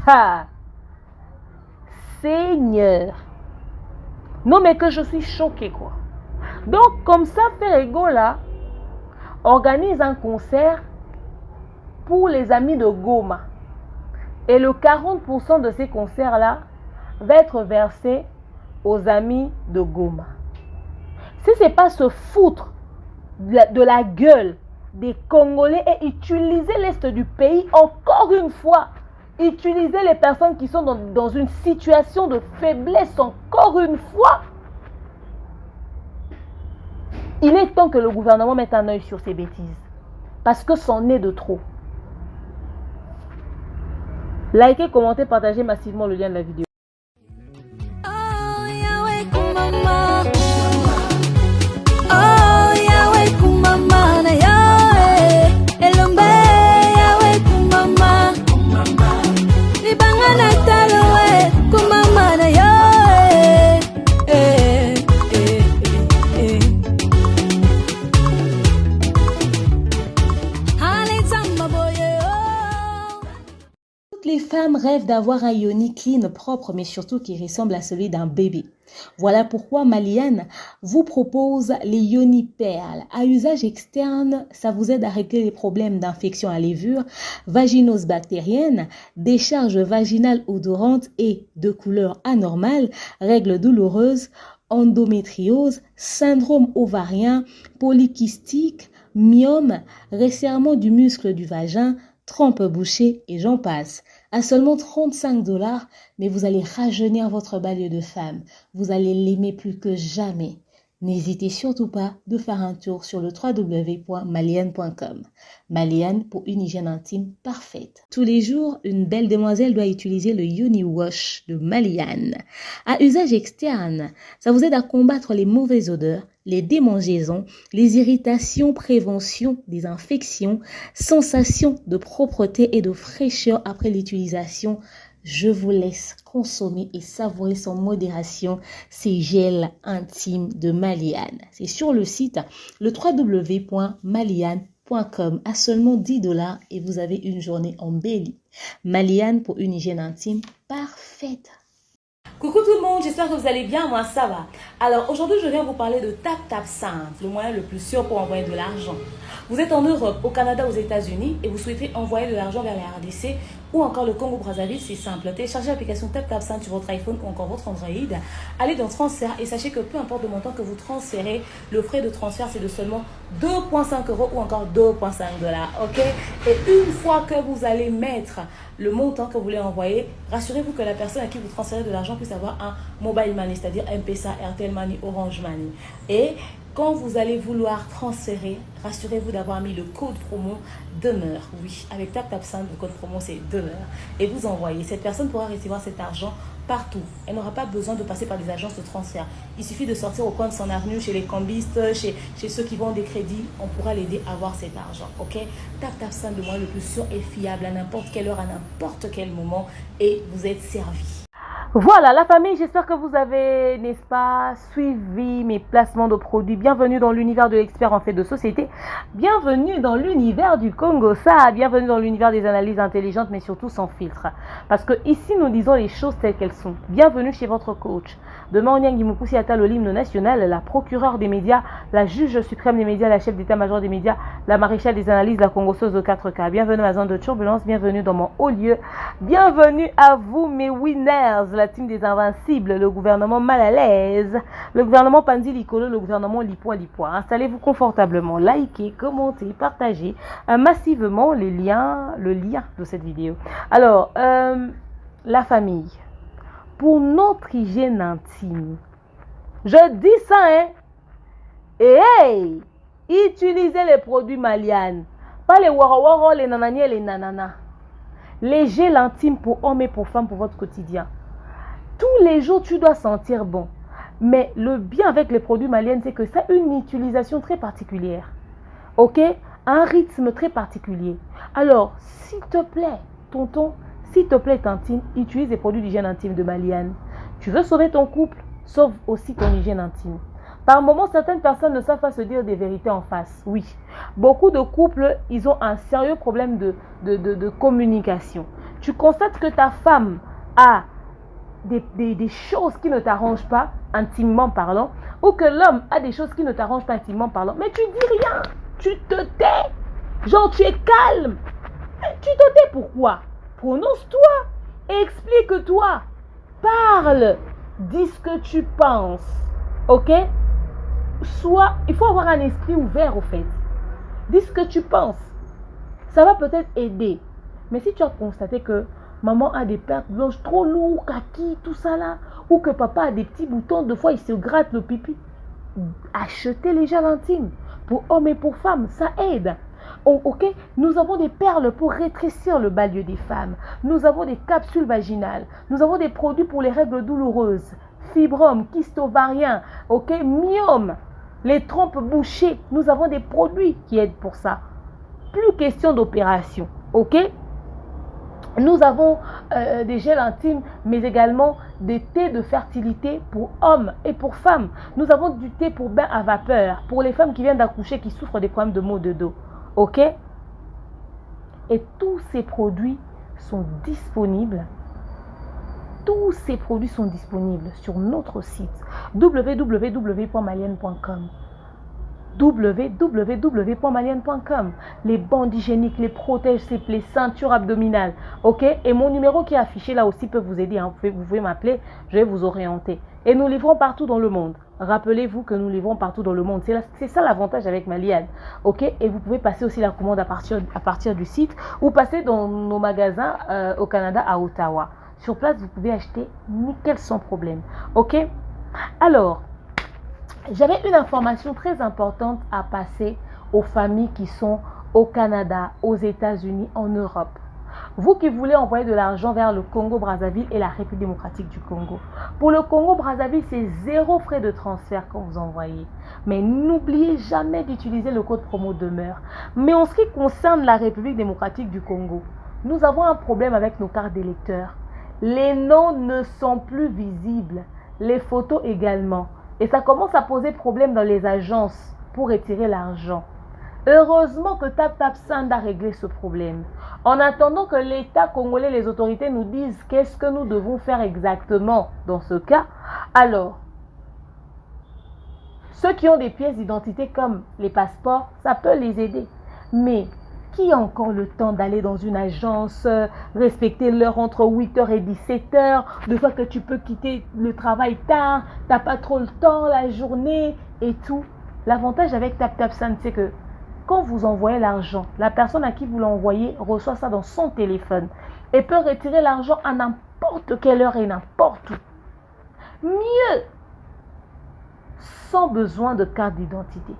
Ha! Seigneur. Non, mais que je suis choquée, quoi. Donc, comme ça, Ferrego, là, organise un concert pour les amis de Goma. Et le 40% de ces concerts-là va être versé aux amis de Goma. Si ce n'est pas se foutre de la gueule des Congolais et utiliser l'Est du pays, encore une fois, utiliser les personnes qui sont dans une situation de faiblesse, encore une fois, il est temps que le gouvernement mette un œil sur ces bêtises. Parce que c'en est de trop. Likez, commentez, partagez massivement le lien de la vidéo. Les femmes rêvent d'avoir un yoni clean, propre, mais surtout qui ressemble à celui d'un bébé. Voilà pourquoi Maliane vous propose les yoni perles. À usage externe, ça vous aide à régler les problèmes d'infection à lévure, vaginose bactérienne, décharge vaginale odorante et de couleur anormale, règles douloureuses, endométriose, syndrome ovarien, polykystique, myome, resserrement du muscle du vagin, trompe bouchée et j'en passe. À seulement 35 $, mais vous allez rajeunir votre banlieue de femme. Vous allez l'aimer plus que jamais. N'hésitez surtout pas de faire un tour sur le www.maliane.com. Maliane pour une hygiène intime parfaite. Tous les jours, une belle demoiselle doit utiliser le Yoni Wash de Maliane. À usage externe, ça vous aide à combattre les mauvaises odeurs, les démangeaisons, les irritations, prévention des infections, sensation de propreté et de fraîcheur après l'utilisation. Je vous laisse consommer et savourer sans modération ces gels intimes de Maliane. C'est sur le site le www.maliane.com à seulement 10 $ et vous avez une journée embellie. Maliane pour une hygiène intime parfaite. Coucou tout le monde, j'espère que vous allez bien, moi ça va. Alors aujourd'hui je viens vous parler de TapTapSend, le moyen le plus sûr pour envoyer de l'argent. Vous êtes en Europe, au Canada, aux États-Unis et vous souhaitez envoyer de l'argent vers la RDC ou encore le Congo-Brazzaville, c'est simple. Téléchargez l'application TapTapSend sur votre iPhone ou encore votre Android. Allez dans transfert et sachez que peu importe le montant que vous transférez, le frais de transfert c'est de seulement 2,5 € ou encore 2,5 $. Ok? Et une fois que vous allez mettre le montant que vous voulez envoyer, rassurez-vous que la personne à qui vous transférez de l'argent puisse avoir un mobile money, c'est-à-dire M-Pesa, Airtel Money, Orange Money. Et quand vous allez vouloir transférer, rassurez-vous d'avoir mis le code promo demeure. Oui, avec TapTapSend, le code promo c'est demeure. Et vous envoyez. Cette personne pourra recevoir cet argent partout. Elle n'aura pas besoin de passer par des agences de transfert. Il suffit de sortir au coin de son avenue, chez les cambistes, chez ceux qui vendent des crédits. On pourra l'aider à avoir cet argent. Ok? TapTapSend, le moyen le plus sûr et fiable à n'importe quelle heure, à n'importe quel moment. Et vous êtes servi. Voilà la famille, j'espère que vous avez, n'est-ce pas, suivi mes placements de produits. Bienvenue dans l'univers de l'expert en fait de société. Bienvenue dans l'univers du Congo ça. Bienvenue dans l'univers des analyses intelligentes mais surtout sans filtre. Parce que ici nous disons les choses telles qu'elles sont. Bienvenue chez votre coach. Demain, Onyang Mukusi Attal, l'hymne national, la procureure des médias, la juge suprême des médias, la chef d'état-major des médias, la maréchale des analyses, la congosseuse de 4K. Bienvenue à ma zone de turbulence, bienvenue dans mon haut lieu. Bienvenue à vous mes winners, la team des invincibles, le gouvernement mal à l'aise, le gouvernement Pandi Likolo, le gouvernement Lipois. Installez-vous confortablement, likez, commentez, partagez massivement le lien de cette vidéo. Alors, la famille. Pour notre hygiène intime, je dis ça, hein, et hey, utilisez les produits Maliane, pas les warawaro, les nanani et les nanana, les gels intimes pour hommes et pour femmes pour votre quotidien. Tous les jours, tu dois sentir bon, mais le bien avec les produits Maliane, c'est que ça a une utilisation très particulière, ok, un rythme très particulier. Alors, s'il te plaît, tonton, s'il te plaît, tantine, utilise les produits d'hygiène intime de Maliane. Tu veux sauver ton couple, sauve aussi ton hygiène intime. Par moments, certaines personnes ne savent pas se dire des vérités en face. Oui, beaucoup de couples, ils ont un sérieux problème de communication. tu constates que ta femme a des choses qui ne t'arrangent pas, intimement parlant, ou que l'homme a des choses qui ne t'arrangent pas intimement parlant, mais tu dis rien, tu te tais, genre tu es calme. Tu te tais pourquoi? Prononce-toi, explique-toi, parle, dis ce que tu penses, ok? Il faut avoir un esprit ouvert au fait. Dis ce que tu penses. Ça va peut-être aider. Mais si tu as constaté que maman a des pertes blanches trop lourdes, kaki, tout ça là, ou que papa a des petits boutons, de fois il se gratte le pipi, achetez les gels intimes pour hommes et pour femmes, ça aide. Ok, nous avons des perles pour rétrécir le bas-lieu des femmes. Nous avons des capsules vaginales. Nous avons des produits pour les règles douloureuses. Fibromes, kystes ovariens, ok, myome, les trompes bouchées. Nous avons des produits qui aident pour ça. Plus question d'opération, ok? Nous avons des gels intimes, mais également des thés de fertilité pour hommes et pour femmes. Nous avons du thé pour bain à vapeur, pour les femmes qui viennent d'accoucher, qui souffrent des problèmes de maux de dos. Ok? Et tous ces produits sont disponibles. Tous ces produits sont disponibles sur notre site www.malienne.com. www.malienne.com. Les bandes hygiéniques, les protèges, les ceintures abdominales. Ok? Et mon numéro qui est affiché là aussi peut vous aider. Hein. Vous pouvez m'appeler, je vais vous orienter. Et nous livrons partout dans le monde. Rappelez-vous que nous livrons partout dans le monde. C'est ça l'avantage avec Malienne. Ok? Et vous pouvez passer aussi la commande à partir du site ou passer dans nos magasins au Canada, à Ottawa. Sur place, vous pouvez acheter nickel sans problème. Ok? Alors, j'avais une information très importante à passer aux familles qui sont au Canada, aux États-Unis, en Europe. Vous qui voulez envoyer de l'argent vers le Congo-Brazzaville et la République démocratique du Congo. Pour le Congo-Brazzaville, c'est 0 frais de transfert quand vous envoyez. Mais n'oubliez jamais d'utiliser le code promo demeure. Mais en ce qui concerne la République démocratique du Congo, nous avons un problème avec nos cartes d'électeurs. Les noms ne sont plus visibles, les photos également. Et ça commence à poser problème dans les agences pour retirer l'argent. Heureusement que TapTapSend a réglé ce problème. En attendant que l'État congolais, les autorités nous disent qu'est-ce que nous devons faire exactement dans ce cas, alors, ceux qui ont des pièces d'identité comme les passeports, ça peut les aider. Mais qui a encore le temps d'aller dans une agence, respecter l'heure entre 8h et 17h, de fois que tu peux quitter le travail tard, tu n'as pas trop le temps, la journée et tout. L'avantage avec TapTapSend, c'est que quand vous envoyez l'argent, la personne à qui vous l'envoyez reçoit ça dans son téléphone et peut retirer l'argent à n'importe quelle heure et n'importe où. Mieux, sans besoin de carte d'identité,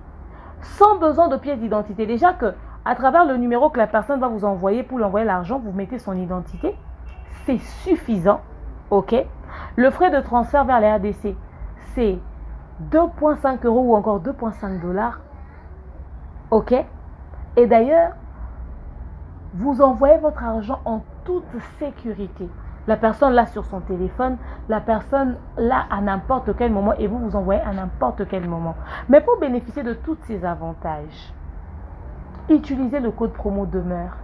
sans besoin de pièce d'identité. Déjà que à travers le numéro que la personne va vous envoyer pour lui envoyer l'argent, vous mettez son identité. C'est suffisant. Ok? Le frais de transfert vers les RDC, c'est 2,5 € ou encore 2,5 $. Ok? Et d'ailleurs, vous envoyez votre argent en toute sécurité. La personne l'a sur son téléphone, la personne l'a à n'importe quel moment et vous envoyez à n'importe quel moment. Mais pour bénéficier de tous ces avantages, utilisez le code promo demeure.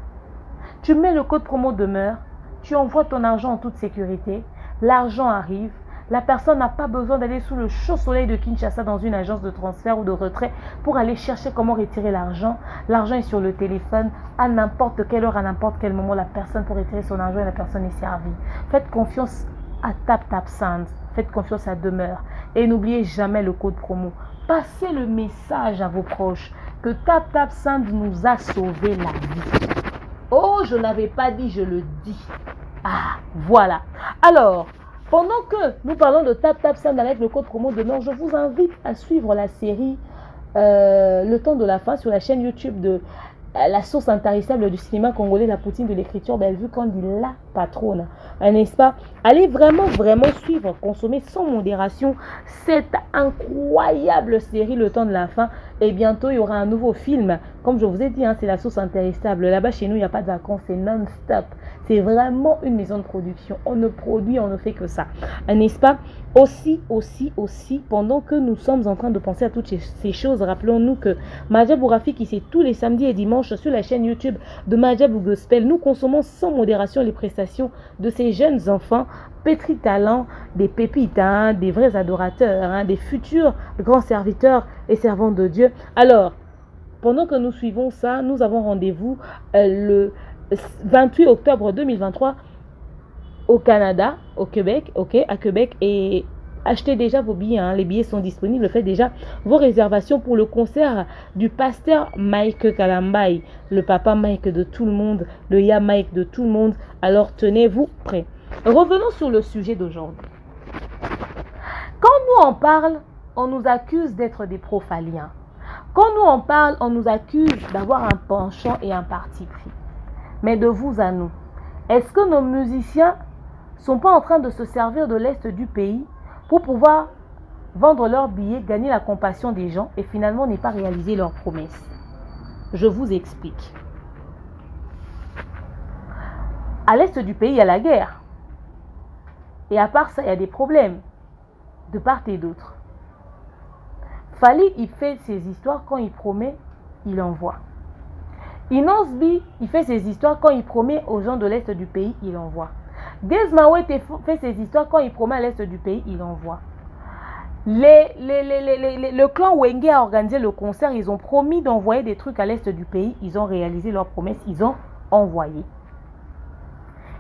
Tu mets le code promo demeure, tu envoies ton argent en toute sécurité, l'argent arrive, la personne n'a pas besoin d'aller sous le chaud soleil de Kinshasa dans une agence de transfert ou de retrait pour aller chercher comment retirer l'argent. L'argent est sur le téléphone, à n'importe quelle heure, à n'importe quel moment, la personne peut retirer son argent et la personne est servie. Faites confiance à TapTapSend, faites confiance à Demeure et n'oubliez jamais le code promo. Passez le message à vos proches que TapTapSend nous a sauvé la vie. Oh, je n'avais pas dit, je le dis. Ah, voilà. Alors, pendant que nous parlons de TapTapSend avec le code promo Demeure, je vous invite à suivre la série Le temps de la fin sur la chaîne YouTube de la source intarissable du cinéma congolais, la poutine de l'écriture Bellevue, quand dit la patronne, n'est-ce pas? Allez vraiment suivre, consommer sans modération cette incroyable série Le temps de la fin Et bientôt, il y aura un nouveau film. Comme je vous ai dit, hein, c'est la sauce interestable. Là-bas, chez nous, il n'y a pas de vacances, c'est non-stop. C'est vraiment une maison de production. On ne produit, on ne fait que ça. N'est-ce pas? Aussi, pendant que nous sommes en train de penser à toutes ces choses, rappelons-nous que Majabou Rafiki, c'est tous les samedis et dimanches sur la chaîne YouTube de Majabou Gospel. Nous consommons sans modération les prestations de ces jeunes enfants, pétris talents, des pépites, hein, des vrais adorateurs, hein, des futurs grands serviteurs et servants de Dieu. Alors, pendant que nous suivons ça, nous avons rendez-vous le 28 octobre 2023 au Canada, au Québec, ok, à Québec, et achetez déjà vos billets, hein, les billets sont disponibles, faites déjà vos réservations pour le concert du pasteur Mike Kalambay, le papa Mike de tout le monde, le Ya Mike de tout le monde, alors tenez-vous prêts. Revenons sur le sujet d'aujourd'hui. Quand nous en parle, on nous accuse d'être des profaliens. Quand nous en parle, on nous accuse d'avoir un penchant et un parti pris. Mais de vous à nous, est-ce que nos musiciens sont pas en train de se servir de l'Est du pays pour pouvoir vendre leurs billets, gagner la compassion des gens et finalement ne pas réaliser leurs promesses? Je vous explique. À l'Est du pays, il y a la guerre. Et à part ça, il y a des problèmes de part et d'autre. Fally, il fait ses histoires quand il promet, il envoie. Inosbi, il fait ses histoires quand il promet aux gens de l'Est du pays, il envoie. Desmawete fait ses histoires quand il promet à l'Est du pays, il envoie. Le clan Wenge a organisé le concert, ils ont promis d'envoyer des trucs à l'Est du pays, ils ont réalisé leur promesse, ils ont envoyé.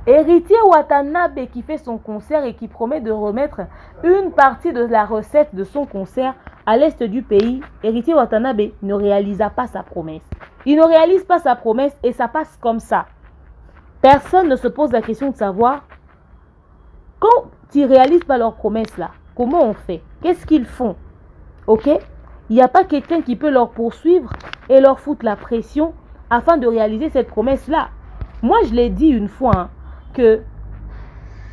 Héritier Watanabe qui fait son concert et qui promet de remettre une partie de la recette de son concert à l'Est du pays, Héritier Watanabe ne réalisa pas sa promesse. Il ne réalise pas sa promesse et ça passe comme ça. Personne ne se pose la question de savoir quand ils ne réalisent pas leur promesse là, comment on fait? Qu'est-ce qu'ils font? Ok? Il n'y a pas quelqu'un qui peut leur poursuivre et leur foutre la pression afin de réaliser cette promesse là. Moi je l'ai dit une fois, hein, que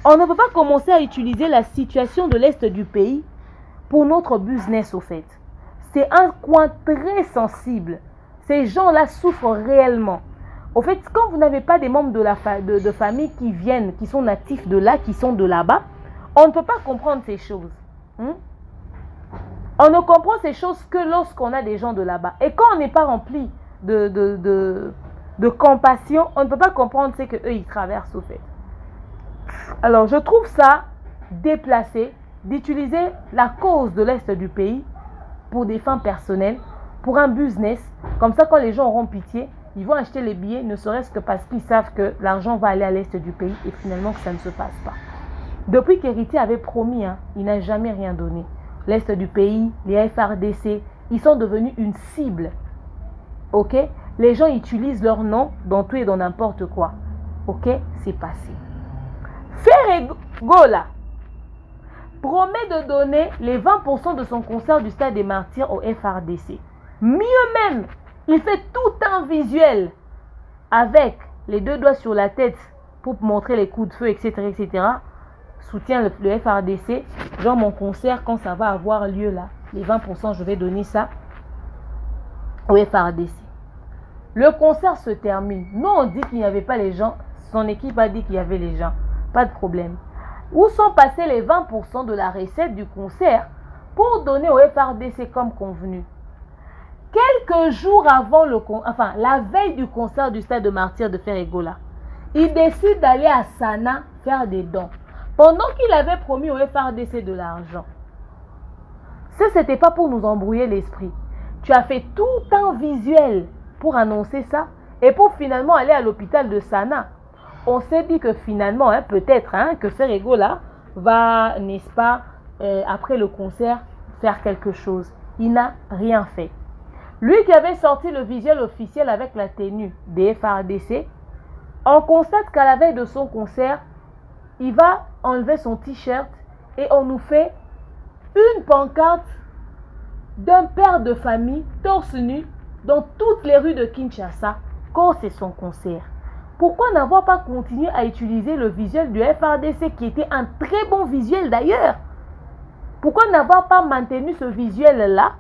on ne peut pas commencer à utiliser la situation de l'Est du pays pour notre business au fait. C'est un coin très sensible. Ces gens-là souffrent réellement. Au fait, quand vous n'avez pas des membres de famille qui viennent, qui sont natifs de là, qui sont de là-bas, on ne peut pas comprendre ces choses. On ne comprend ces choses que lorsqu'on a des gens de là-bas. Et quand on n'est pas rempli de compassion, on ne peut pas comprendre ce qu'eux, ils traversent au fait. Alors, je trouve ça déplacé d'utiliser la cause de l'Est du pays pour des fins personnelles, pour un business. Comme ça, quand les gens auront pitié, ils vont acheter les billets, ne serait-ce que parce qu'ils savent que l'argent va aller à l'Est du pays et finalement que ça ne se passe pas. Depuis qu'Héritier avait promis, hein, il n'a jamais rien donné. L'Est du pays, les FRDC, ils sont devenus une cible. Ok? Les gens utilisent leur nom dans tout et dans n'importe quoi. Ok? C'est passé. Ferregola promet de donner les 20% de son concert du Stade des Martyrs au FRDC. Mieux même, il fait tout un visuel avec les deux doigts sur la tête pour montrer les coups de feu, etc. etc. Soutient le FRDC. Genre mon concert, quand ça va avoir lieu là, les 20%, je vais donner ça au FRDC. Le concert se termine. Nous, on dit qu'il n'y avait pas les gens. Son équipe a dit qu'il y avait les gens. Pas de problème. Où sont passés les 20% de la recette du concert pour donner au FRDC comme convenu? Quelques jours avant la veille du concert du Stade de Martyrs de Ferregola, il décide d'aller à Sana faire des dons. Pendant qu'il avait promis au FRDC de l'argent. Ce n'était pas pour nous embrouiller l'esprit. Tu as fait tout un visuel pour annoncer ça et pour finalement aller à l'hôpital de Sana. On s'est dit que finalement, hein, peut-être que Ferregola va, n'est-ce pas, après le concert, faire quelque chose. Il n'a rien fait. Lui qui avait sorti le visuel officiel avec la tenue des FRDC, on constate qu'à la veille de son concert, il va enlever son t-shirt et on nous fait une pancarte d'un père de famille torse nu dans toutes les rues de Kinshasa quand c'est son concert. Pourquoi n'avoir pas continué à utiliser le visuel du FRDC qui était un très bon visuel d'ailleurs? Pourquoi n'avoir pas maintenu ce visuel-là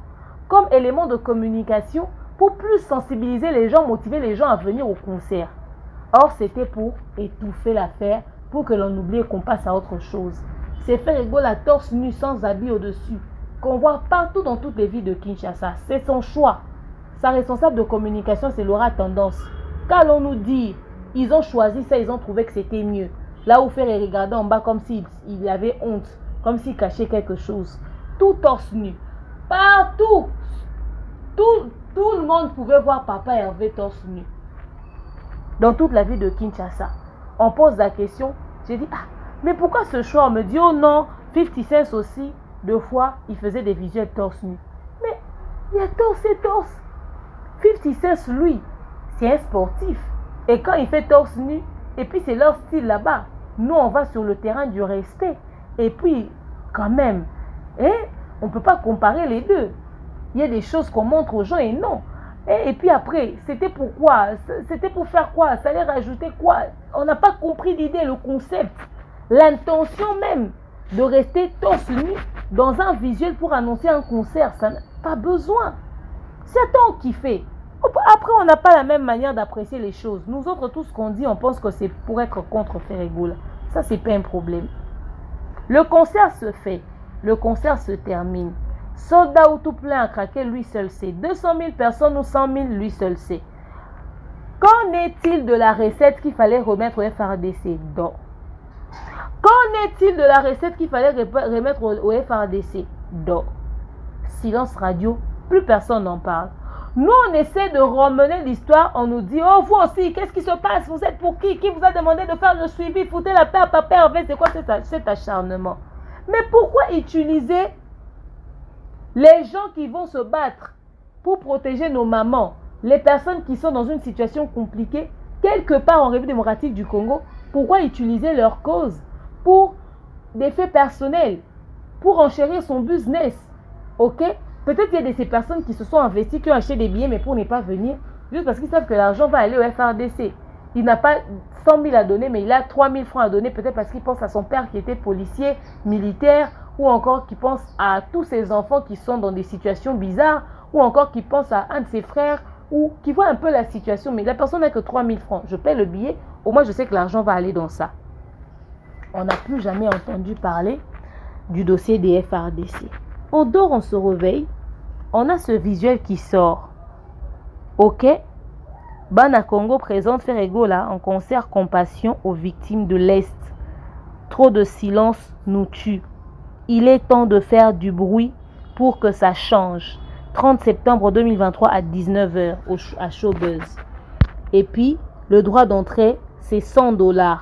comme élément de communication pour plus sensibiliser les gens, motiver les gens à venir au concert. Or, c'était pour étouffer l'affaire, pour que l'on oublie et qu'on passe à autre chose. C'est faire égaux la torse nue sans habit au-dessus, qu'on voit partout dans toutes les villes de Kinshasa. C'est son choix. Sa responsable de communication, c'est Laura Tendance. Qu'allons-nous dire? Ils ont choisi ça, ils ont trouvé que c'était mieux. Là où faire les regarder en bas comme s'il avait honte, comme s'il cachait quelque chose. Tout torse nu. Partout. Tout le monde pouvait voir Papa Hervé torse nu. Dans toute la ville de Kinshasa. On pose la question. J'ai dit, mais pourquoi ce choix? On me dit, oh non, 50 Cent aussi, 2 fois, il faisait des visuels torse nu. Mais il y a torse et torse. 50 Cent, lui, c'est un sportif. Et quand il fait torse nu, et puis c'est leur style là-bas. Nous, on va sur le terrain du respect. Et puis, quand même, on ne peut pas comparer les deux. Il y a des choses qu'on montre aux gens et non. Et puis après, c'était pourquoi? C'était pour faire quoi? Ça allait rajouter quoi? On n'a pas compris l'idée, le concept. L'intention même de rester torse nu dans un visuel pour annoncer un concert, ça n'a pas besoin. C'est tant qui fait. Après, on n'a pas la même manière d'apprécier les choses. Nous autres, tout ce qu'on dit, on pense que c'est pour être contre Ferregoula. Ça, c'est pas un problème. Le concert se fait. Le concert se termine. Soldat ou tout plein à craquer, lui seul sait. 200 000 personnes ou 100 000, lui seul sait. Qu'en est-il de la recette qu'il fallait remettre au FRDC? Donc, qu'en est-il de la recette qu'il fallait remettre au FRDC? Donc, silence radio, plus personne n'en parle. Nous, on essaie de ramener l'histoire, on nous dit, oh, vous aussi, qu'est-ce qui se passe? Vous êtes pour qui? Qui vous a demandé de faire le suivi? Foutez la paix à Papa Hervé, c'est quoi cet acharnement? Mais pourquoi utiliser les gens qui vont se battre pour protéger nos mamans, les personnes qui sont dans une situation compliquée, quelque part en République démocratique du Congo, pourquoi utiliser leur cause pour des faits personnels, pour enchérir son business? Ok? Peut-être qu'il y a de ces personnes qui se sont investies, qui ont acheté des billets, mais pour ne pas venir, juste parce qu'ils savent que l'argent va aller au FRDC. Il n'a pas 100 000 à donner, mais il a 3 000 francs à donner, peut-être parce qu'il pense à son père qui était policier, militaire, ou encore qui pense à tous ses enfants qui sont dans des situations bizarres, ou encore qui pense à un de ses frères, ou qui voit un peu la situation, mais la personne n'a que 3 000 francs. Je paie le billet, au moins je sais que l'argent va aller dans ça. On n'a plus jamais entendu parler du dossier des FRDC. On dort, on se réveille, on a ce visuel qui sort. Ok? Bana Congo présente Ferregoula en concert compassion aux victimes de l'Est. Trop de silence nous tue. Il est temps de faire du bruit pour que ça change. 30 septembre 2023 à 19h à Showbuzz. Et puis, le droit d'entrée, c'est 100 $.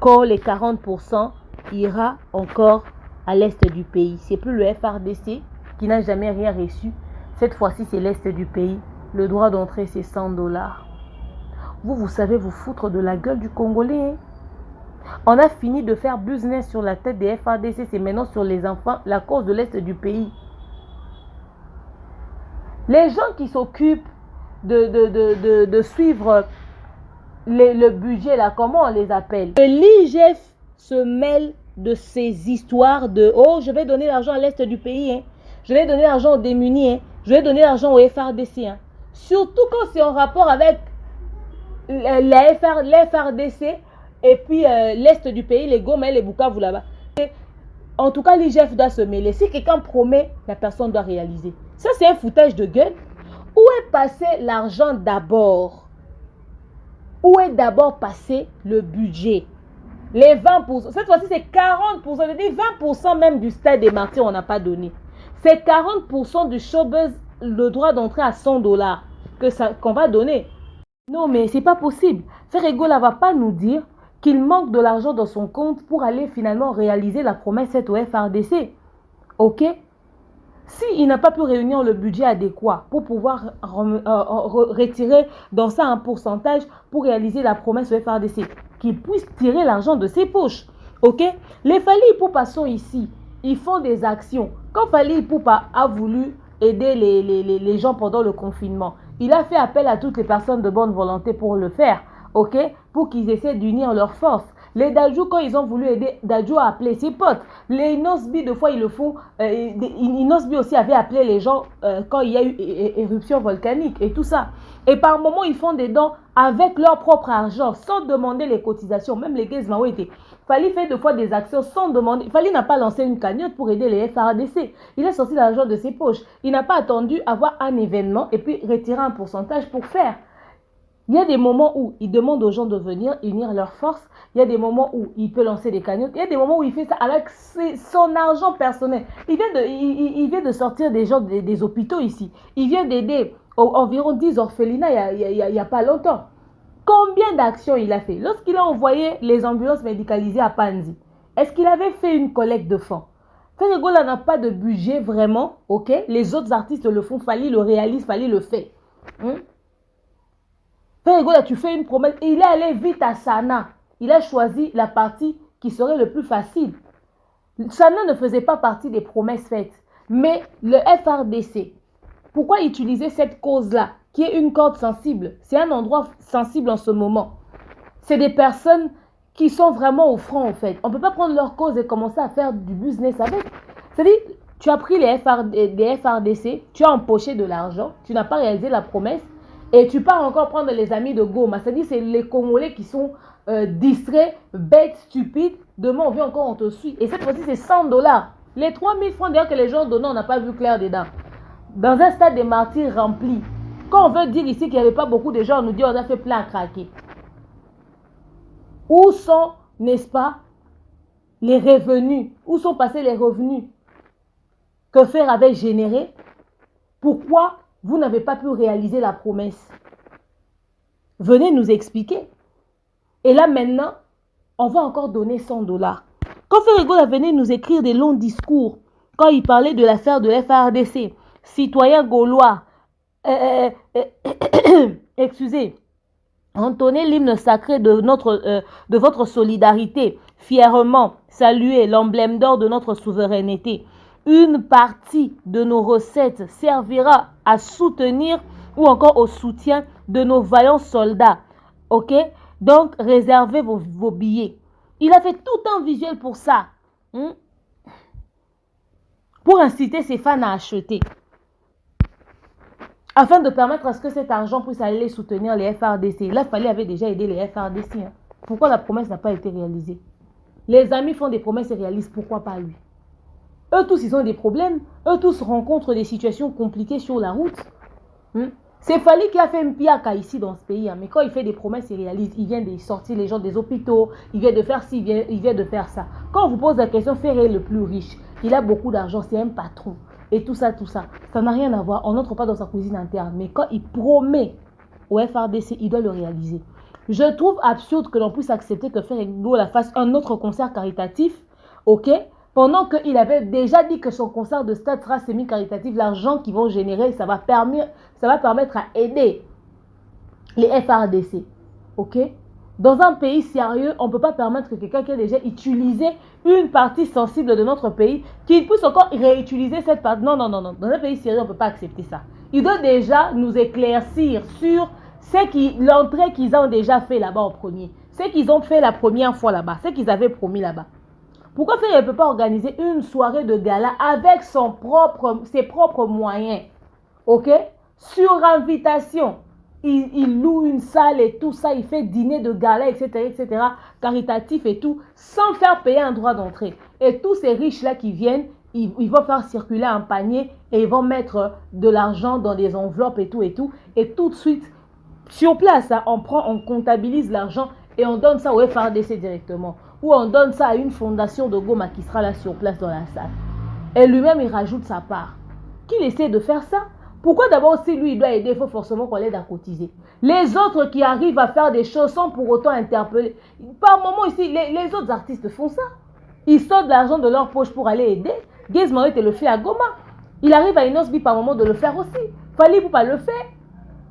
Quand les 40% ira encore à l'Est du pays. C'est plus le FRDC qui n'a jamais rien reçu. Cette fois-ci, c'est l'Est du pays. Le droit d'entrée, c'est 100 $. Vous savez vous foutre de la gueule du Congolais. Hein? On a fini de faire business sur la tête des FRDC. C'est maintenant sur les enfants, la cause de l'Est du pays. Les gens qui s'occupent de suivre le budget, là, comment on les appelle? L'IGF se mêle de ces histoires de « Oh, je vais donner l'argent à l'Est du pays. Hein. Je vais donner l'argent aux démunis. Hein. Je vais donner l'argent au FRDC. Hein. » Surtout quand c'est en rapport avec la FRDC et puis l'Est du pays, les Goma et les Bukavu là-bas. En tout cas, l'IGF doit se mêler. Si quelqu'un promet, la personne doit réaliser. Ça, c'est un foutage de gueule. Où est passé l'argent d'abord? Où est d'abord passé le budget? Les 20%. Cette fois-ci, c'est 40%. Je dis 20% même du stade des martyrs, on n'a pas donné. C'est 40% du Showbuzz, le droit d'entrer à 100 $ qu'on va donner. Non, mais c'est pas possible. Ferregoula ne va pas nous dire qu'il manque de l'argent dans son compte pour aller finalement réaliser la promesse au FRDC. Ok? S'il n'a pas pu réunir le budget adéquat pour pouvoir retirer dans ça un pourcentage pour réaliser la promesse au FRDC, qu'il puisse tirer l'argent de ses poches. Ok? Les Fali Ipupa sont ici. Ils font des actions. Quand Fali Ipupa a voulu aider les gens pendant le confinement, il a fait appel à toutes les personnes de bonne volonté pour le faire. Ok? Pour qu'ils essaient d'unir leurs forces. Les Dadju, quand ils ont voulu aider, Dadju a appelé ses potes. Les Nosbi, de fois, ils le font. Nosbi aussi avait appelé les gens quand il y a eu éruption volcanique et tout ça. Et par moment, ils font des dons avec leur propre argent, sans demander les cotisations. Même les Gays étaient. Fali fait deux fois des actions sans demander. Fali n'a pas lancé une cagnotte pour aider les FRDC. Il a sorti l'argent de ses poches. Il n'a pas attendu avoir un événement et puis retirer un pourcentage pour faire. Il y a des moments où il demande aux gens de venir unir leurs forces. Il y a des moments où il peut lancer des cagnottes. Il y a des moments où il fait ça avec son argent personnel. Il vient de sortir des gens des hôpitaux ici. Il vient d'aider environ 10 orphelinats il y a pas longtemps. Combien d'actions il a fait? Lorsqu'il a envoyé les ambulances médicalisées à Panzi, est-ce qu'il avait fait une collecte de fonds? Ferregola n'a pas de budget vraiment, ok? Les autres artistes le font, Fali le réalise, Fali le fait. Ferregola, tu fais une promesse. Et il est allé vite à Sana. Il a choisi la partie qui serait le plus facile. Sana ne faisait pas partie des promesses faites. Mais le FRDC, pourquoi utiliser cette cause-là, qui est une corde sensible? C'est un endroit sensible en ce moment. C'est des personnes qui sont vraiment au front, en fait. On ne peut pas prendre leur cause et commencer à faire du business avec. C'est-à-dire, tu as pris des FRDC, tu as empoché de l'argent, tu n'as pas réalisé la promesse, et tu pars encore prendre les amis de Goma. C'est-à-dire, c'est les Congolais qui sont distraits, bêtes, stupides. Demain, on vient encore, on te suit. Et cette fois-ci, c'est 100 $. Les 3000 francs d'ailleurs que les gens donnent, on n'a pas vu clair dedans. Dans un stade des martyrs rempli. Quand on veut dire ici qu'il n'y avait pas beaucoup de gens, on nous dit on a fait plein à craquer. Où sont, n'est-ce pas, les revenus? Où sont passés les revenus que Fer avait générés? Pourquoi vous n'avez pas pu réaliser la promesse? Venez nous expliquer. Et là maintenant, on va encore donner 100 $. Quand Ferregola venait nous écrire des longs discours, quand il parlait de l'affaire de FRDC, citoyens gaulois, excusez, entonnez l'hymne sacré de votre solidarité, fièrement saluez l'emblème d'or de notre souveraineté. Une partie de nos recettes servira à soutenir ou encore au soutien de nos vaillants soldats. Ok? Donc, réservez vos billets. Il a fait tout un visuel pour ça. Pour inciter ses fans à acheter. Afin de permettre à ce que cet argent puisse aller soutenir les FRDC. Là, Fali avait déjà aidé les FRDC. Pourquoi la promesse n'a pas été réalisée? Les amis font des promesses et réalisent. Pourquoi pas lui? Eux tous, ils ont des problèmes. Eux tous rencontrent des situations compliquées sur la route. C'est Fali qui a fait un piaka ici dans ce pays. Mais quand il fait des promesses, il réalise. Il vient de sortir les gens des hôpitaux. Il vient de faire ci, il vient de faire ça. Quand on vous pose la question, Ferré est le plus riche. Il a beaucoup d'argent. C'est un patron. Et tout ça, ça n'a rien à voir. On n'entre pas dans sa cuisine interne. Mais quand il promet au FRDC, il doit le réaliser. Je trouve absurde que l'on puisse accepter que Ferregola fasse un autre concert caritatif, ok, pendant qu'il avait déjà dit que son concert de stade sera semi-caritatif. L'argent qu'ils vont générer, ça va permettre à aider les FRDC, ok. Dans un pays sérieux, on ne peut pas permettre que quelqu'un qui a déjà utilisé une partie sensible de notre pays, qu'il puisse encore réutiliser cette partie. Non. Dans un pays sérieux, on ne peut pas accepter ça. Il doit déjà nous éclaircir sur l'entrée qu'ils ont déjà fait là-bas en premier. Ce qu'ils ont fait la première fois là-bas. Ce qu'ils avaient promis là-bas. Pourquoi il ne peut pas organiser une soirée de gala avec ses propres moyens? Ok? Sur invitation. Il loue une salle et tout ça, il fait dîner de gala, etc., caritatif et tout, sans faire payer un droit d'entrée. Et tous ces riches-là qui viennent, ils vont faire circuler un panier et ils vont mettre de l'argent dans des enveloppes et tout. Et tout de suite, sur place, hein, on comptabilise l'argent et on donne ça au FRDC directement. Ou on donne ça à une fondation de Goma qui sera là sur place dans la salle. Et lui-même, il rajoute sa part. Qu'il essaie de faire ça? Pourquoi d'abord, si lui, il doit aider, il faut forcément qu'on l'aide à cotiser. Les autres qui arrivent à faire des choses sans pour autant interpeller. Par moment ici, les autres artistes font ça. Ils sortent de l'argent de leur poche pour aller aider. Gizmo le fait à Goma. Il arrive à Inosbi par moment de le faire aussi. Fali Poupa le fait.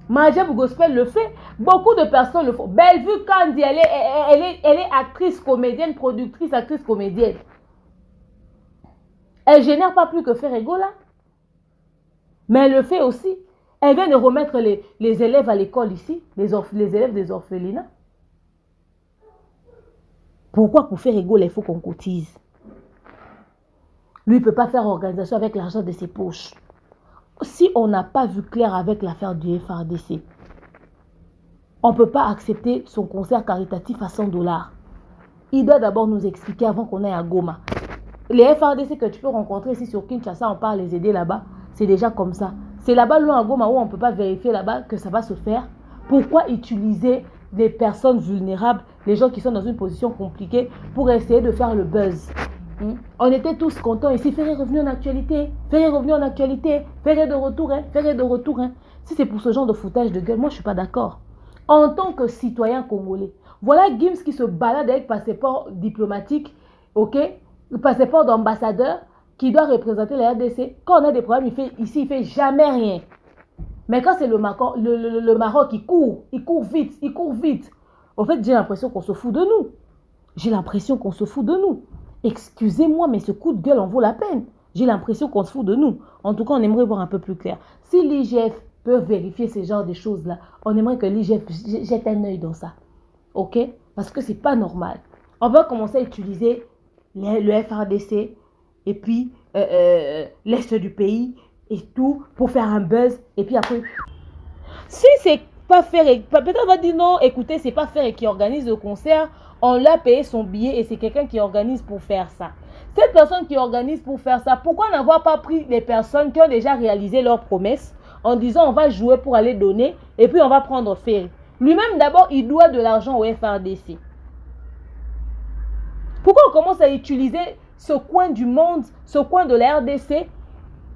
Majab Gospel le fait. Beaucoup de personnes le font. Bellevue Kandi, elle est actrice, comédienne, productrice, actrice, comédienne. Elle génère pas plus que Ferregola. Mais elle le fait aussi. Elle vient de remettre les élèves à l'école ici, les élèves des orphelinats. Pourquoi pour faire Ego, il faut qu'on cotise? Lui, il ne peut pas faire organisation avec l'argent de ses poches. Si on n'a pas vu clair avec l'affaire du FRDC, on ne peut pas accepter son concert caritatif à 100 $. Il doit d'abord nous expliquer avant qu'on aille à Goma. Les FRDC que tu peux rencontrer ici sur Kinshasa, on part les aider là-bas. C'est déjà comme ça. C'est là-bas, loin à Goma, où on ne peut pas vérifier là-bas que ça va se faire. Pourquoi utiliser des personnes vulnérables, les gens qui sont dans une position compliquée, pour essayer de faire le buzz? On était tous contents ici. Ferré est revenu en actualité. Ferré est revenu en actualité. Ferré de retour. Ferré est de retour. Si c'est pour ce genre de foutage de gueule, moi je ne suis pas d'accord. En tant que citoyen congolais, voilà Gims qui se balade avec passeport diplomatique, ok, passeport d'ambassadeur, qui doit représenter la RDC. Quand on a des problèmes, il fait jamais rien. Mais quand c'est le Maroc, il court vite. En fait, j'ai l'impression qu'on se fout de nous. Excusez-moi, mais ce coup de gueule en vaut la peine. J'ai l'impression qu'on se fout de nous. En tout cas, on aimerait voir un peu plus clair. Si l'IGF peut vérifier ce genre de choses-là, on aimerait que l'IGF jette un œil dans ça. Ok? Parce que c'est pas normal. On va commencer à utiliser le FRDC et puis l'Est du pays et tout pour faire un buzz. Et puis après, si c'est pas Ferré, peut-être on va dire non, écoutez, c'est pas Ferré qui organise le concert. On l'a payé son billet et c'est quelqu'un qui organise pour faire ça. Cette personne qui organise pour faire ça, pourquoi n'avoir pas pris les personnes qui ont déjà réalisé leurs promesses en disant on va jouer pour aller donner et puis on va prendre Ferré? Lui-même d'abord, il doit de l'argent au FRDC. Pourquoi on commence à utiliser ce coin du monde, ce coin de la RDC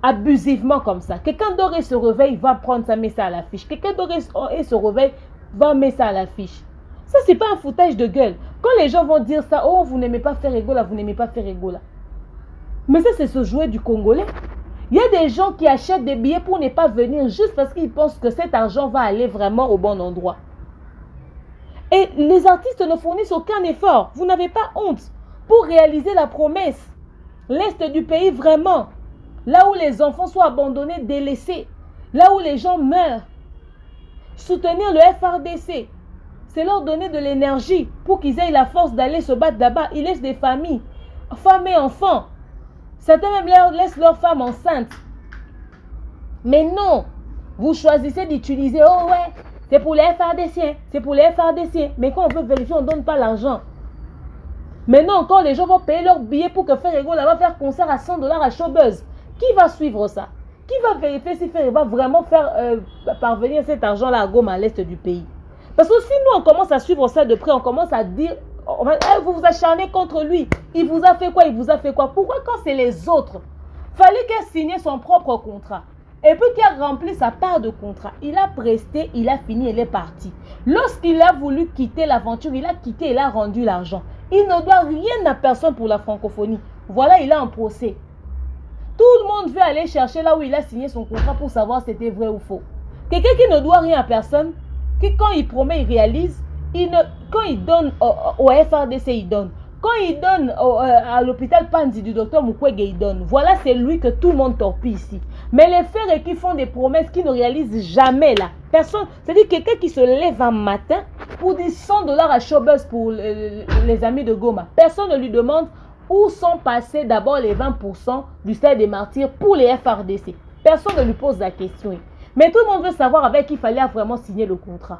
abusivement comme ça? Quelqu'un d'autre se réveille, va prendre ça, met ça à l'affiche. Quelqu'un d'autre se réveille, va mettre ça à l'affiche. Ça, c'est pas un foutage de gueule. Quand les gens vont dire ça, oh, vous n'aimez pas faire Ego là, vous n'aimez pas faire Ego là. Mais ça, c'est se jouer du Congolais. Il y a des gens qui achètent des billets pour ne pas venir juste parce qu'ils pensent que cet argent va aller vraiment au bon endroit. Et les artistes ne fournissent aucun effort. Vous n'avez pas honte pour réaliser la promesse. L'Est du pays, vraiment. Là où les enfants sont abandonnés, délaissés. Là où les gens meurent. Soutenir le FRDC. C'est leur donner de l'énergie pour qu'ils aient la force d'aller se battre là-bas. Ils laissent des familles, femmes et enfants. Certains même laissent leurs femmes enceintes. Mais non, vous choisissez d'utiliser, oh ouais, c'est pour les FRDC, c'est pour les FRDC. Mais quand on veut vérifier, on ne donne pas l'argent. Mais non, quand les gens vont payer leur billet pour que Ferré va faire concert à 100 $ à Showbuzz, qui va suivre ça? Qui va vérifier si Ferré va vraiment faire parvenir cet argent-là à Goma, à l'est du pays? Parce que si nous, on commence à suivre ça de près, on commence à dire, vous vous acharnez contre lui. Il vous a fait quoi? Il vous a fait quoi? Pourquoi quand c'est les autres? Fallait qu'il ait signé son propre contrat. Et puis qu'il a rempli sa part de contrat. Il a presté, il a fini, il est parti. Lorsqu'il a voulu quitter l'aventure, il a quitté, il a rendu l'argent. Il ne doit rien à personne pour la francophonie. Voilà, il a un procès. Tout le monde veut aller chercher là où il a signé son contrat pour savoir si c'était vrai ou faux. Quelqu'un qui ne doit rien à personne, qui quand il promet, il réalise. Quand il donne au FRDC, il donne. Quand il donne à l'hôpital Panzi du docteur Mukwege, il donne. Voilà, c'est lui que tout le monde torpille ici. Mais les frères qui font des promesses qui ne réalisent jamais là. Personne, c'est-à-dire quelqu'un qui se lève un matin pour dire 100 $ à Showbuzz pour les amis de Goma. Personne ne lui demande où sont passés d'abord les 20% du stade des martyrs pour les FRDC. Personne ne lui pose la question. Mais tout le monde veut savoir avec qui il fallait vraiment signer le contrat.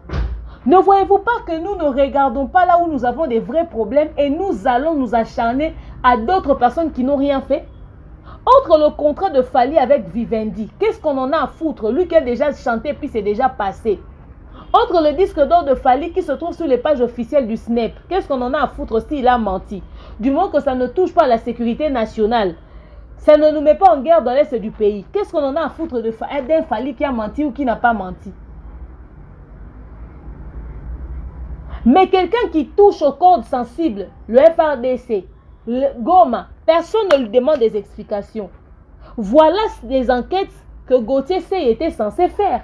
Ne voyez-vous pas que nous ne regardons pas là où nous avons des vrais problèmes et nous allons nous acharner à d'autres personnes qui n'ont rien fait? Entre le contrat de Fally avec Vivendi, qu'est-ce qu'on en a à foutre? Lui qui a déjà chanté puis c'est déjà passé. Entre le disque d'or de Fally qui se trouve sur les pages officielles du SNEP, qu'est-ce qu'on en a à foutre s'il a menti? Du moment que ça ne touche pas à la sécurité nationale, ça ne nous met pas en guerre dans l'est du pays. Qu'est-ce qu'on en a à foutre d'un Fally qui a menti ou qui n'a pas menti? Mais quelqu'un qui touche au code sensible, le FRDC, le Goma, personne ne lui demande des explications. Voilà les enquêtes que Gauthier Seye était censé faire.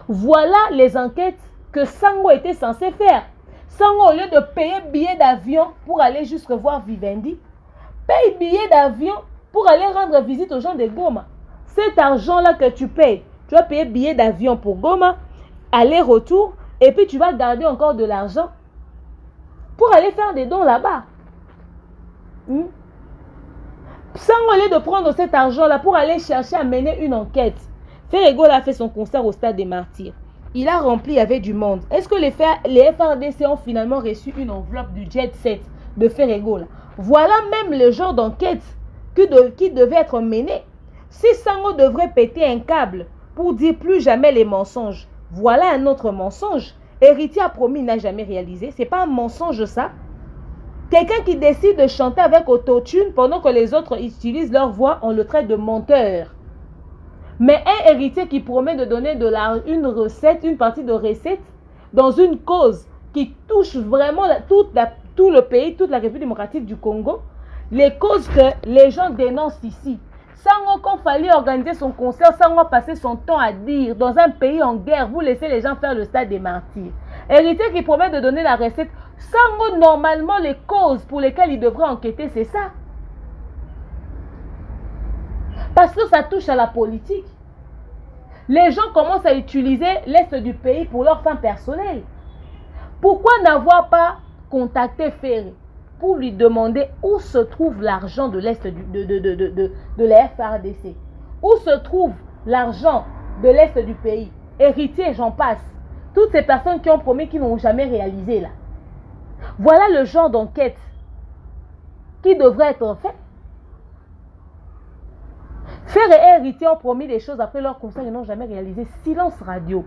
Voilà les enquêtes que Sango était censé faire. Sango, au lieu de payer billet d'avion pour aller jusque voir Vivendi, paye billet d'avion pour aller rendre visite aux gens de Goma. Cet argent-là que tu payes, tu vas payer billet d'avion pour Goma, aller-retour, et puis tu vas garder encore de l'argent pour aller faire des dons là-bas. Sans au lieu de prendre cet argent-là pour aller chercher à mener une enquête, Ferregola a fait son concert au Stade des Martyrs. Il a rempli avec du monde. Est-ce que les FRDC ont finalement reçu une enveloppe du Jet Set de Ferregola? Voilà même le genre d'enquête qui devait être menée. Si Sango devrait péter un câble pour dire plus jamais les mensonges, voilà un autre mensonge. Héritier a promis, il n'a jamais réalisé. C'est pas un mensonge ça. Quelqu'un qui décide de chanter avec autotune pendant que les autres utilisent leur voix, on le traite de menteur. Mais un héritier qui promet de donner une recette, une partie de recette, dans une cause qui touche vraiment tout le pays, toute la République démocratique du Congo, les causes que les gens dénoncent ici. Sango, quand il fallait organiser son concert, Sango a passé son temps à dire, dans un pays en guerre, vous laissez les gens faire le Stade des Martyrs. Héritier qui promet de donner la recette, Sango, normalement, les causes pour lesquelles il devrait enquêter, c'est ça. Parce que ça touche à la politique. Les gens commencent à utiliser l'Est du pays pour leurs fins personnelles. Pourquoi n'avoir pas contacté Ferré pour lui demander où se trouve l'argent de l'Est de la FRDC? Où se trouve l'argent de l'Est du pays? Héritier, j'en passe. Toutes ces personnes qui ont promis, qui n'ont jamais réalisé là. Voilà le genre d'enquête qui devrait être fait. Ferré et Héritier ont promis des choses après leur concert et n'ont jamais réalisé. Silence radio.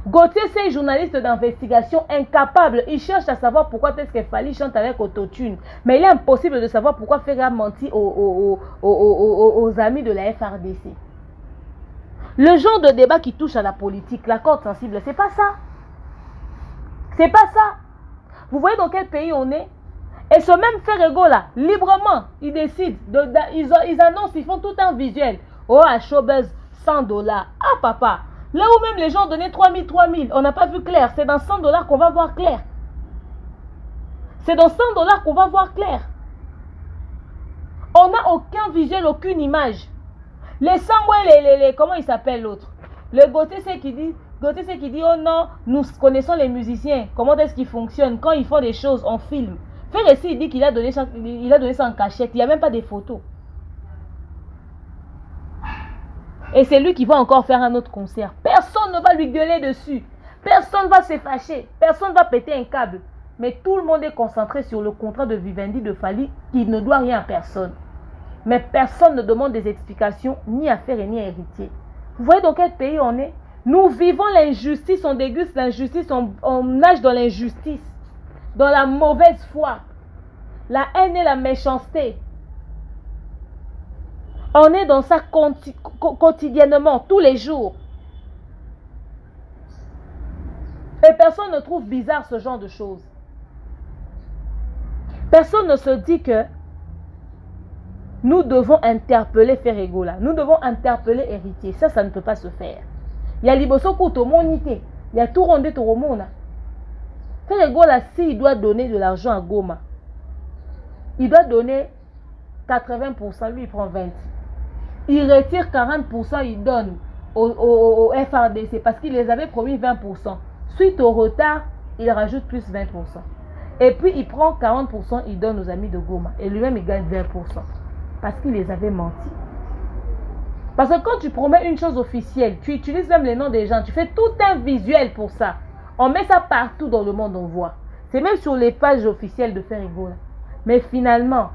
Gauthier, c'est un journaliste d'investigation incapable. Il cherche à savoir pourquoi est-ce que Fali chante avec autotune. Mais il est impossible de savoir pourquoi Ferré a menti aux amis de la FRDC. Le genre de débat qui touche à la politique, la corde sensible, c'est pas ça. C'est pas ça. Vous voyez dans quel pays on est? Et ce même Ferregola, librement, ils décident, ils annoncent, ils font tout un visuel. Oh, à Showbuzz, $100. Ah, papa, là où même les gens donnaient 3000, on n'a pas vu clair. C'est dans $100 qu'on va voir clair. C'est dans $100 qu'on va voir clair. On n'a aucun visuel, aucune image. Les Sangwe, comment il s'appelle l'autre? Le Gauthier, c'est qui dit, oh non, nous connaissons les musiciens. Comment est-ce qu'ils fonctionnent? Quand ils font des choses, on filme. Ferré, il dit qu'il a donné ça en cachette. Il n'y a même pas des photos. Et c'est lui qui va encore faire un autre concert. Personne ne va lui gueuler dessus. Personne ne va se fâcher. Personne ne va péter un câble. Mais tout le monde est concentré sur le contrat de Vivendi de Fali qui ne doit rien à personne. Mais personne ne demande des explications ni à Ferré ni à Héritier. Vous voyez dans quel pays on est? Nous vivons l'injustice, on déguste l'injustice, on nage dans l'injustice. Dans la mauvaise foi, la haine et la méchanceté. On est dans ça quotidiennement, tous les jours. Et personne ne trouve bizarre ce genre de choses. Personne ne se dit que nous devons interpeller Ferregola. Nous devons interpeller Héritier. Ça ne peut pas se faire. Il y a Liboso Koutomonité. Il y a tout rondé Toromona. Ferregola, s'il doit donner de l'argent à Goma, il doit donner 80%, lui il prend 20%. Il retire 40%, il donne au FRDC parce qu'il les avait promis 20%. Suite au retard, il rajoute plus 20%. Et puis il prend 40%, il donne aux amis de Goma. Et lui-même il gagne 20%. Parce qu'il les avait menti. Parce que quand tu promets une chose officielle, tu utilises même les noms des gens, tu fais tout un visuel pour ça. On met ça partout dans le monde, on voit. C'est même sur les pages officielles de Ferregola. Mais finalement,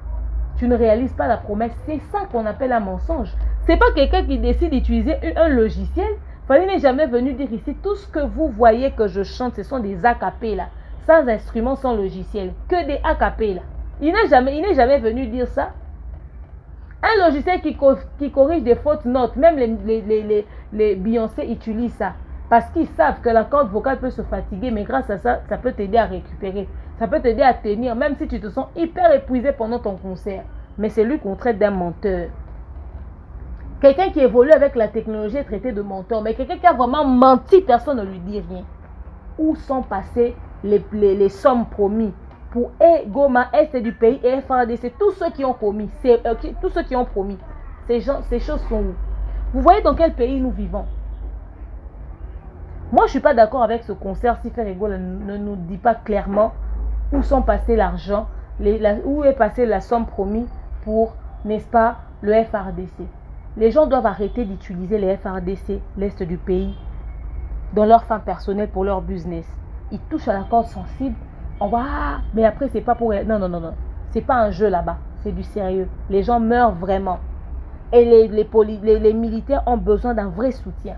tu ne réalises pas la promesse. C'est ça qu'on appelle un mensonge. C'est pas quelqu'un qui décide d'utiliser un logiciel. Fali n'est jamais venu dire ici, tout ce que vous voyez que je chante, ce sont des acapellas, sans instrument, sans logiciel. Que des acapellas. Il n'est jamais venu dire ça. Un logiciel qui corrige des fautes notes, même les Beyoncé utilisent ça. Parce qu'ils savent que la corde vocale peut se fatiguer, mais grâce à ça, ça peut t'aider à récupérer. Ça peut t'aider à tenir, même si tu te sens hyper épuisé pendant ton concert. Mais c'est lui qu'on traite d'un menteur. Quelqu'un qui évolue avec la technologie est traité de menteur. Mais quelqu'un qui a vraiment menti, personne ne lui dit rien. Où sont passées les sommes promises pour Goma, Est du pays et FRDC? Tous ceux qui ont promis. Tous ceux qui ont promis. Ces choses sont où? Vous voyez dans quel pays nous vivons? Moi, je ne suis pas d'accord avec ce concert si Ferregola ne nous dit pas clairement où sont passés l'argent où est passée la somme promise pour, n'est-ce pas, le FRDC. Les gens doivent arrêter d'utiliser les FRDC, l'Est du pays, dans leur fin personnelle pour leur business. Ils touchent à la corde sensible. On va, mais après, c'est pas pour... Non. C'est pas un jeu là-bas. C'est du sérieux. Les gens meurent vraiment. Et les militaires ont besoin d'un vrai soutien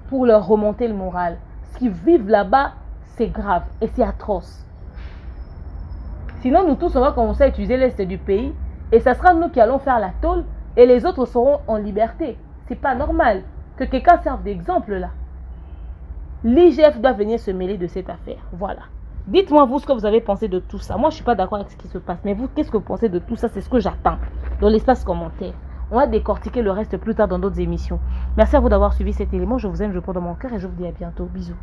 pour leur remonter le moral. Ce qu'ils vivent là-bas, c'est grave et c'est atroce. Sinon, nous tous, on va commencer à utiliser l'Est du pays et ça sera nous qui allons faire la tôle et les autres seront en liberté. C'est pas normal que quelqu'un serve d'exemple là. L'IGF doit venir se mêler de cette affaire. Voilà. Dites-moi vous ce que vous avez pensé de tout ça. Moi, je ne suis pas d'accord avec ce qui se passe. Mais vous, qu'est-ce que vous pensez de tout ça? C'est ce que j'attends dans l'espace commentaire. On va décortiquer le reste plus tard dans d'autres émissions. Merci à vous d'avoir suivi cet élément. Je vous aime, je porte dans mon cœur et je vous dis à bientôt. Bisous.